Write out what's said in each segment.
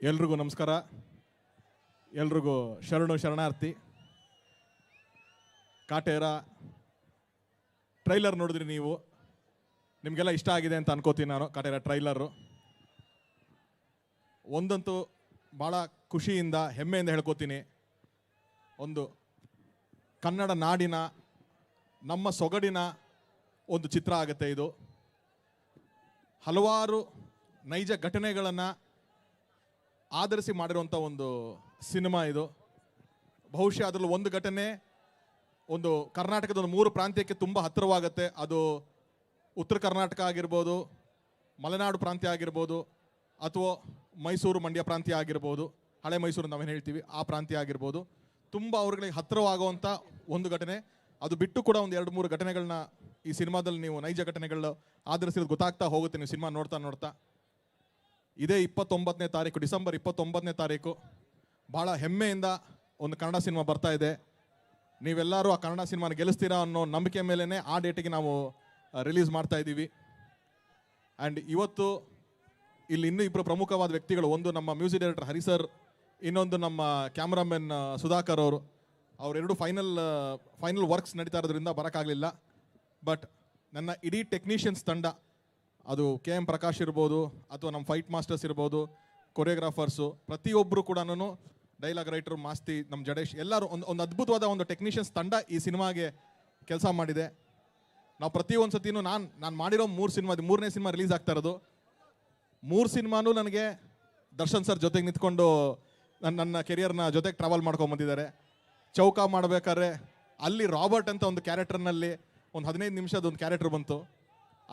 ಎಲ್ರಿಗೂ ನಮಸ್ಕಾರ. ಎಲ್ರಿಗೂ ಶರಣಾರ್ಥಿ. ಕಾಟೇರ ಟ್ರೈಲರ್ ನೋಡಿದ್ರಿ ನೀವು, ನಿಮಗೆಲ್ಲ ಇಷ್ಟ ಆಗಿದೆ ಅಂತ ಅನ್ಕೋತೀನಿ ನಾನು. ಕಾಟೇರ ಟ್ರೈಲರು ಒಂದಂತೂ ಭಾಳ ಖುಷಿಯಿಂದ ಹೆಮ್ಮೆಯಿಂದ ಹೇಳ್ಕೋತೀನಿ, ಒಂದು ಕನ್ನಡ ನಾಡಿನ ನಮ್ಮ ಸೊಗಡಿನ ಒಂದು ಚಿತ್ರ ಆಗುತ್ತೆ ಇದು. ಹಲವಾರು ನೈಜ ಘಟನೆಗಳನ್ನು ಆಧರಿಸಿ ಮಾಡಿರುವಂಥ ಒಂದು ಸಿನಿಮಾ ಇದು. ಬಹುಶಃ ಅದರಲ್ಲಿ ಒಂದು ಘಟನೆ ಒಂದು ಕರ್ನಾಟಕದ ಒಂದು 3 ಪ್ರಾಂತ್ಯಕ್ಕೆ ತುಂಬ ಹತ್ತಿರವಾಗುತ್ತೆ. ಅದು ಉತ್ತರ ಕರ್ನಾಟಕ ಆಗಿರ್ಬೋದು, ಮಲೆನಾಡು ಪ್ರಾಂತ್ಯ ಆಗಿರ್ಬೋದು, ಅಥವಾ ಮೈಸೂರು ಮಂಡ್ಯ ಪ್ರಾಂತ್ಯ ಆಗಿರ್ಬೋದು, ಹಳೆ ಮೈಸೂರು ನಾವೇನು ಹೇಳ್ತೀವಿ ಆ ಪ್ರಾಂತ್ಯ ಆಗಿರ್ಬೋದು. ತುಂಬ ಅವ್ರಿಗೆ ಹತ್ತಿರವಾಗುವಂಥ ಒಂದು ಘಟನೆ. ಅದು ಬಿಟ್ಟು ಕೂಡ ಒಂದು 2-3 ಘಟನೆಗಳನ್ನ ಈ ಸಿನಿಮಾದಲ್ಲಿ ನೀವು ನೈಜ ಘಟನೆಗಳು ಆಧರಿಸಿರೋದು ಗೊತ್ತಾಗ್ತಾ ಹೋಗುತ್ತೆ ನೀವು ಸಿನಿಮಾ ನೋಡ್ತಾ ನೋಡ್ತಾ. ಇದೇ 29ನೇ ತಾರೀಕು, ಡಿಸೆಂಬರ್ 29ನೇ ತಾರೀಕು ಭಾಳ ಹೆಮ್ಮೆಯಿಂದ ಒಂದು ಕನ್ನಡ ಸಿನಿಮಾ ಬರ್ತಾ ಇದೆ. ನೀವೆಲ್ಲರೂ ಆ ಕನ್ನಡ ಸಿನಿಮಾನ ಗೆಲ್ಲಿಸ್ತೀರಾ ಅನ್ನೋ ನಂಬಿಕೆ ಮೇಲೇ ಆ ಡೇಟಿಗೆ ನಾವು ರಿಲೀಸ್ ಮಾಡ್ತಾ ಇದ್ದೀವಿ. ಆ್ಯಂಡ್ ಇವತ್ತು ಇಲ್ಲಿ ಇನ್ನೂ 2 ಪ್ರಮುಖವಾದ ವ್ಯಕ್ತಿಗಳು, ಒಂದು ನಮ್ಮ ಮ್ಯೂಸಿಕ್ ಡೈರೆಕ್ಟರ್ ಹರಿ ಸರ್, ಇನ್ನೊಂದು ನಮ್ಮ ಕ್ಯಾಮ್ರಾಮನ್ ಸುಧಾಕರ್ ಅವರು. ಅವರೆರಡು ಫೈನಲ್ ವರ್ಕ್ಸ್ ನಡೀತಾ ಇರೋದ್ರಿಂದ ಬರೋಕ್ಕಾಗಲಿಲ್ಲ. ಬಟ್ ನನ್ನ ಇಡೀ ಟೆಕ್ನಿಷಿಯನ್ಸ್ ತಂಡ, ಅದು KM ಪ್ರಕಾಶ್ ಇರ್ಬೋದು, ಅಥವಾ ನಮ್ಮ ಫೈಟ್ ಮಾಸ್ಟರ್ಸ್ ಇರ್ಬೋದು, ಕೊರಿಯೋಗ್ರಾಫರ್ಸು, ಪ್ರತಿಯೊಬ್ಬರು ಕೂಡ, ಡೈಲಾಗ್ ರೈಟರ್ ಮಾಸ್ತಿ, ನಮ್ಮ ಜಡೇಶ್, ಎಲ್ಲರೂ ಒಂದು ಅದ್ಭುತವಾದ ಒಂದು ಟೆಕ್ನಿಷಿಯನ್ಸ್ ತಂಡ ಈ ಸಿನಿಮಾಗೆ ಕೆಲಸ ಮಾಡಿದೆ. ನಾವು ಪ್ರತಿಯೊಂದು ಸತಿನೂ ನಾನು ಮಾಡಿರೋ 3 ಸಿನಿಮಾ, 3ನೇ ಸಿನಿಮಾ ರಿಲೀಸ್ ಆಗ್ತಾ ಇರೋದು. 3 ಸಿನಿಮಾನೂ ನನಗೆ ದರ್ಶನ್ ಸರ್ ಜೊತೆಗೆ ನಿಂತ್ಕೊಂಡು ನನ್ನ ಕೆರಿಯರ್ನ ಜೊತೆಗೆ ಟ್ರಾವೆಲ್ ಮಾಡ್ಕೊಂಬಂದಿದ್ದಾರೆ. ಚೌಕ ಮಾಡಬೇಕಾದ್ರೆ ಅಲ್ಲಿ ರಾಬರ್ಟ್ ಅಂತ ಒಂದು ಕ್ಯಾರೆಕ್ಟರ್ನಲ್ಲಿ ಒಂದು 15 ನಿಮಿಷದ ಒಂದು ಕ್ಯಾರೆಕ್ಟರ್ ಬಂತು.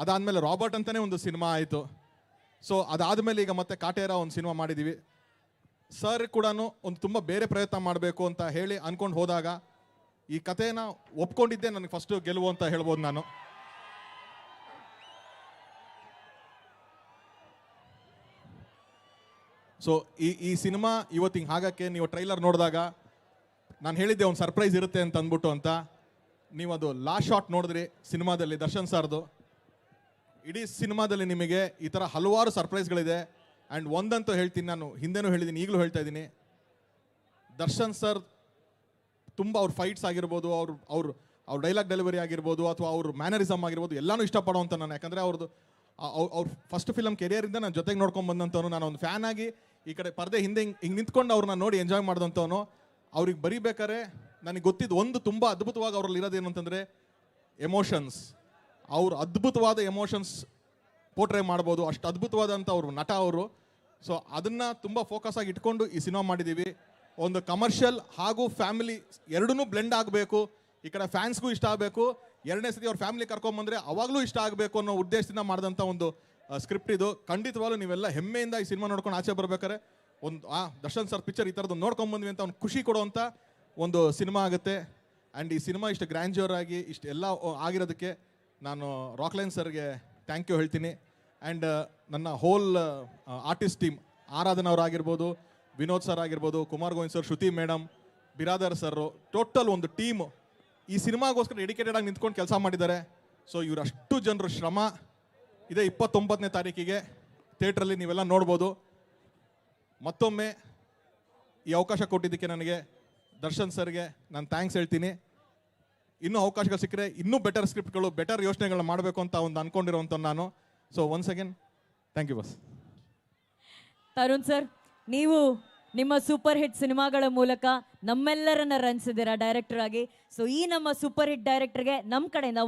ಅದಾದಮೇಲೆ ರಾಬರ್ಟ್ ಅಂತಲೇ ಒಂದು ಸಿನಿಮಾ ಆಯಿತು. ಸೊ ಅದಾದಮೇಲೆ ಈಗ ಮತ್ತೆ ಕಾಟೇರ ಒಂದು ಸಿನಿಮಾ ಮಾಡಿದ್ದೀವಿ. ಸರ್ ಕೂಡ ಒಂದು ತುಂಬ ಬೇರೆ ಪ್ರಯತ್ನ ಮಾಡಬೇಕು ಅಂತ ಹೇಳಿ ಅಂದ್ಕೊಂಡು ಹೋದಾಗ ಈ ಕಥೆನ ಒಪ್ಕೊಂಡಿದ್ದೆ ನನಗೆ ಫಸ್ಟು ಗೆಲುವು ಅಂತ ಹೇಳ್ಬೋದು ನಾನು. ಸೊ ಈ ಸಿನಿಮಾ ಇವತ್ತು ಹಿಂಗೆ ಆಗಕ್ಕೆ ನೀವು ಟ್ರೈಲರ್ ನೋಡಿದಾಗ ನಾನು ಹೇಳಿದ್ದೆ ಒಂದು ಸರ್ಪ್ರೈಸ್ ಇರುತ್ತೆ ಅಂತ ಅಂದ್ಬಿಟ್ಟು ಅಂತ. ನೀವು ಅದು ಲಾಸ್ಟ್ ಶಾಟ್ ನೋಡಿದ್ರಿ ಸಿನಿಮಾದಲ್ಲಿ ದರ್ಶನ್ ಸರ್ದು. ಇಡೀ ಸಿನಿಮಾದಲ್ಲಿ ನಿಮಗೆ ಈ ಥರ ಹಲವಾರು ಸರ್ಪ್ರೈಸ್ಗಳಿದೆ. ಆ್ಯಂಡ್ ಒಂದಂತೂ ಹೇಳ್ತೀನಿ, ನಾನು ಹಿಂದೆನೂ ಹೇಳಿದ್ದೀನಿ, ಈಗಲೂ ಹೇಳ್ತಾ ಇದ್ದೀನಿ, ದರ್ಶನ್ ಸರ್ ತುಂಬ ಅವ್ರ ಫೈಟ್ಸ್ ಆಗಿರ್ಬೋದು, ಅವ್ರ ಡೈಲಾಗ್ ಡೆಲಿವರಿ ಆಗಿರ್ಬೋದು, ಅಥವಾ ಅವ್ರ ಮ್ಯಾನರಿಸಮ್ ಆಗಿರ್ಬೋದು, ಎಲ್ಲನೂ ಇಷ್ಟಪಡೋವಂಥ ನಾನು. ಯಾಕಂದರೆ ಅವ್ರ ಫಸ್ಟ್ ಫಿಲಮ್ ಕೆರಿಯರಿಂದ ನಾನು ಜೊತೆಗೆ ನೋಡ್ಕೊಂಡು ಬಂದಂಥವನು. ನಾನು ಒಂದು ಫ್ಯಾನ್ ಆಗಿ ಈ ಕಡೆ ಪರದೆ ಹಿಂದೆ ಹಿಂಗೆ ನಿಂತ್ಕೊಂಡು ಅವ್ರನ್ನ ನೋಡಿ ಎಂಜಾಯ್ ಮಾಡಿದಂಥವನು. ಅವ್ರಿಗೆ ಬರೀಬೇಕಾರೆ ನನಗೆ ಗೊತ್ತಿದ್ದು ಒಂದು ತುಂಬ ಅದ್ಭುತವಾಗಿ ಅವರಲ್ಲಿ ಇರೋದೇನು ಅಂತಂದರೆ ಎಮೋಷನ್ಸ್. ಅವ್ರು ಅದ್ಭುತವಾದ ಎಮೋಷನ್ಸ್ ಪೋರ್ಟ್ರೇ ಮಾಡ್ಬೋದು, ಅಷ್ಟು ಅದ್ಭುತವಾದಂಥ ಅವರು ನಟ ಅವರು. ಸೊ ಅದನ್ನು ತುಂಬ ಫೋಕಸ್ ಆಗಿ ಇಟ್ಕೊಂಡು ಈ ಸಿನಿಮಾ ಮಾಡಿದ್ದೀವಿ. ಒಂದು ಕಮರ್ಷಿಯಲ್ ಹಾಗೂ ಫ್ಯಾಮಿಲಿ ಎರಡೂ ಬ್ಲೆಂಡ್ ಆಗಬೇಕು. ಈ ಕಡೆ ಫ್ಯಾನ್ಸ್ಗೂ ಇಷ್ಟ ಆಗಬೇಕು, 2ನೇ ಸತಿ ಅವ್ರ ಫ್ಯಾಮಿಲಿ ಕರ್ಕೊಂಬಂದರೆ ಅವಾಗಲೂ ಇಷ್ಟ ಆಗಬೇಕು ಅನ್ನೋ ಉದ್ದೇಶದಿಂದ ಮಾಡಿದಂಥ ಒಂದು ಸ್ಕ್ರಿಪ್ಟ್ ಇದು. ಖಂಡಿತವಾಗ್ಲೂ ನೀವೆಲ್ಲ ಹೆಮ್ಮೆಯಿಂದ ಈ ಸಿನಿಮಾ ನೋಡ್ಕೊಂಡು ಆಚೆ ಬರ್ಬೇಕಾರೆ ಒಂದು ದರ್ಶನ್ ಸರ್ ಪಿಕ್ಚರ್ ಈ ಥರದ್ದು ನೋಡ್ಕೊಂಬಂದ್ವಿ ಅಂತ ಒಂದು ಖುಷಿ ಕೊಡುವಂಥ ಒಂದು ಸಿನಿಮಾ ಆಗುತ್ತೆ. ಆ್ಯಂಡ್ ಈ ಸಿನಿಮಾ ಇಷ್ಟು ಗ್ರ್ಯಾಂಡ್ಯೂರ್ ಆಗಿ ಇಷ್ಟು ಎಲ್ಲ ಆಗಿರೋದಕ್ಕೆ ನಾನು ರಾಕ್ಲೈನ್ ಸರ್ಗೆ ಥ್ಯಾಂಕ್ ಯು ಹೇಳ್ತೀನಿ. ಆ್ಯಂಡ್ ನನ್ನ ಹೋಲ್ ಆರ್ಟಿಸ್ಟ್ ಟೀಮ್, ಆರಾಧನ್ ಅವರಾಗಿರ್ಬೋದು, ವಿನೋದ್ ಸರ್ ಆಗಿರ್ಬೋದು, Kumar Govind sir, Shruti madam, Biradar sir, total ಒಂದು ಟೀಮ್ ಈ ಸಿನಿಮಾಗೋಸ್ಕರ ಡೆಡಿಕೇಟೆಡ್ ಆಗಿ ನಿಂತ್ಕೊಂಡು ಕೆಲಸ ಮಾಡಿದ್ದಾರೆ. ಸೊ ಇವರಷ್ಟು ಜನರ ಶ್ರಮ ಇದೇ 29ನೇ ತಾರೀಕಿಗೆ ಥಿಯೇಟ್ರಲ್ಲಿ ನೀವೆಲ್ಲ ನೋಡ್ಬೋದು. ಮತ್ತೊಮ್ಮೆ ಈ ಅವಕಾಶ ಕೊಟ್ಟಿದ್ದಕ್ಕೆ ನನಗೆ ದರ್ಶನ್ ಸರ್ಗೆ ನಾನು ಥ್ಯಾಂಕ್ಸ್ ಹೇಳ್ತೀನಿ. ಇನ್ನೂ ಅವಕಾಶಗಳು ಸಿಕ್ಕರೆ ಇನ್ನೂ ಬೆಟರ್ ಸ್ಕ್ರಿಪ್ಟ್ಗಳು, ಬೆಟರ್ ಯೋಚನೆಗಳನ್ನ ಮಾಡಬೇಕು ಅಂತ ಒಂದು ಅಂದ್ಕೊಂಡಿರೋಂಥ ನಾನು. So once again thank you boss. Tarun sir, ನೀವು ನಿಮ್ಮ ಸೂಪರ್ ಹಿಟ್ ಸಿನಿಮಾಗಳ ಮೂಲಕ ನಮ್ಮೆಲ್ಲರನ್ನ ರಂಜಿಸಿದ್ದೀರಾ ಡೈರೆಕ್ಟರ್ ಆಗಿ. ಸೊ ಈ ನಮ್ಮ ಸೂಪರ್ ಹಿಟ್ ಡೈರೆಕ್ಟರ್ಗೆ ನಮ್ಮ ಕಡೆಯಿಂದ